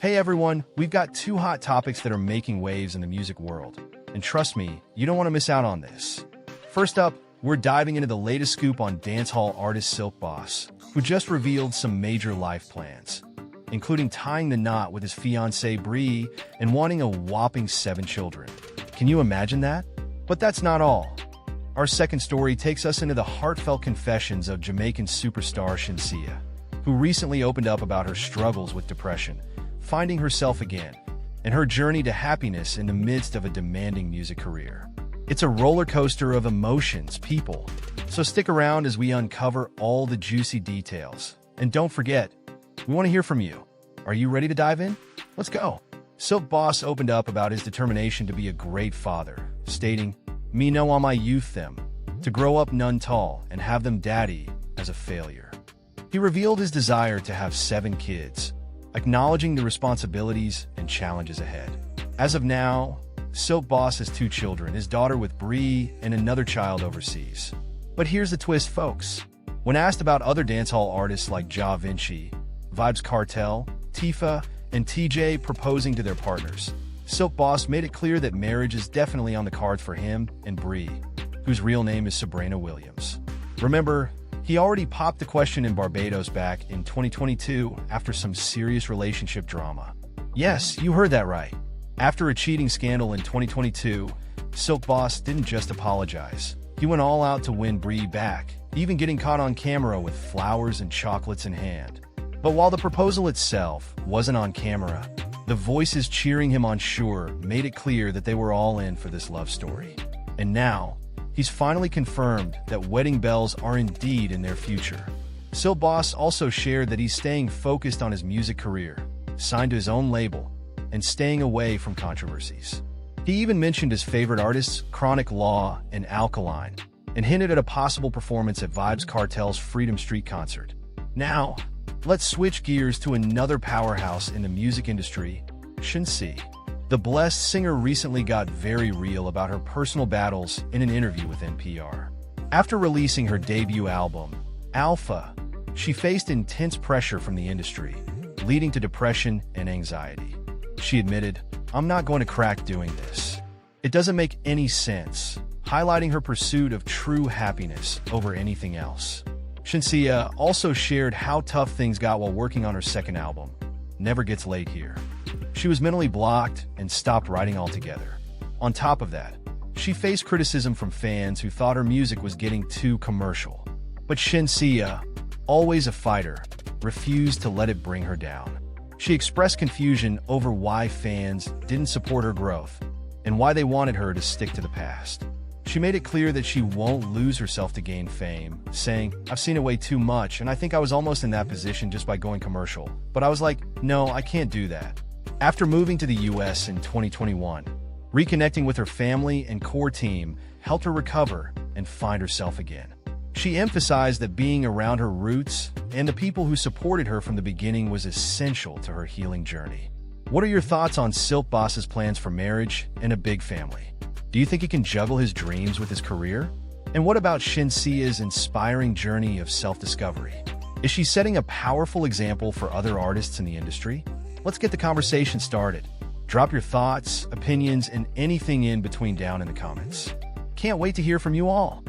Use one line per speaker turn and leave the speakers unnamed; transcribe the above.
Hey everyone, we've got two hot topics that are making waves in the music world. And trust me, you don't want to miss out on this. First up, we're diving into the latest scoop on dancehall artist Silk Boss, who just revealed some major life plans, including tying the knot with his fiancée Brii and wanting a whopping 7 children. Can you imagine that? But that's not all. Our second story takes us into the heartfelt confessions of Jamaican superstar Shenseea, who recently opened up about her struggles with depression, finding herself again, and her journey to happiness in the midst of a demanding music career. It's a roller coaster of emotions, people. So stick around as we uncover all the juicy details. And don't forget, we want to hear from you. Are you ready to dive in? Let's go. Silk Boss opened up about his determination to be a great father, stating, "Me know all my youth them, to grow up none tall and have them daddy as a failure." He revealed his desire to have 7 kids, acknowledging the responsibilities and challenges ahead. As of now, Silk Boss has 2 children, his daughter with Brii and another child overseas. But here's the twist, folks. When asked about other dancehall artists like Ja Vinci, Vybz Kartel, Tifa, and TJ proposing to their partners, Silk Boss made it clear that marriage is definitely on the cards for him and Brii, whose real name is Sabrina Williams. Remember, he already popped the question in Barbados back in 2022 after some serious relationship drama. Yes, you heard that right. After a cheating scandal in 2022, Silk Boss didn't just apologize. He went all out to win Brii back, even getting caught on camera with flowers and chocolates in hand. But while the proposal itself wasn't on camera, the voices cheering him on shore made it clear that they were all in for this love story. And now, he's finally confirmed that wedding bells are indeed in their future. Silk Boss also shared that he's staying focused on his music career, signed to his own label, and staying away from controversies. He even mentioned his favorite artists, Chronic Law and Alkaline, and hinted at a possible performance at Vybz Kartel's Freedom Street concert. Now, let's switch gears to another powerhouse in the music industry, Shenseea. The blessed singer recently got very real about her personal battles in an interview with NPR. After releasing her debut album, Alpha, she faced intense pressure from the industry, leading to depression and anxiety. She admitted, "I'm not going to crack doing this. It doesn't make any sense," highlighting her pursuit of true happiness over anything else. Shenseea also shared how tough things got while working on her second album, Never Gets Late Here. She was mentally blocked and stopped writing altogether. On top of that, she faced criticism from fans who thought her music was getting too commercial. But Shenseea, always a fighter, refused to let it bring her down. She expressed confusion over why fans didn't support her growth and why they wanted her to stick to the past. She made it clear that she won't lose herself to gain fame, saying, "I've seen it way too much, and I think I was almost in that position just by going commercial. But I was like, no, I can't do that." After moving to the US in 2021, reconnecting with her family and core team helped her recover and find herself again. She emphasized that being around her roots and the people who supported her from the beginning was essential to her healing journey. What are your thoughts on Silk Boss's plans for marriage and a big family? Do you think he can juggle his dreams with his career? And what about Shenseea's inspiring journey of self-discovery? Is she setting a powerful example for other artists in the industry? Let's get the conversation started. Drop your thoughts, opinions, and anything in between down in the comments. Can't wait to hear from you all.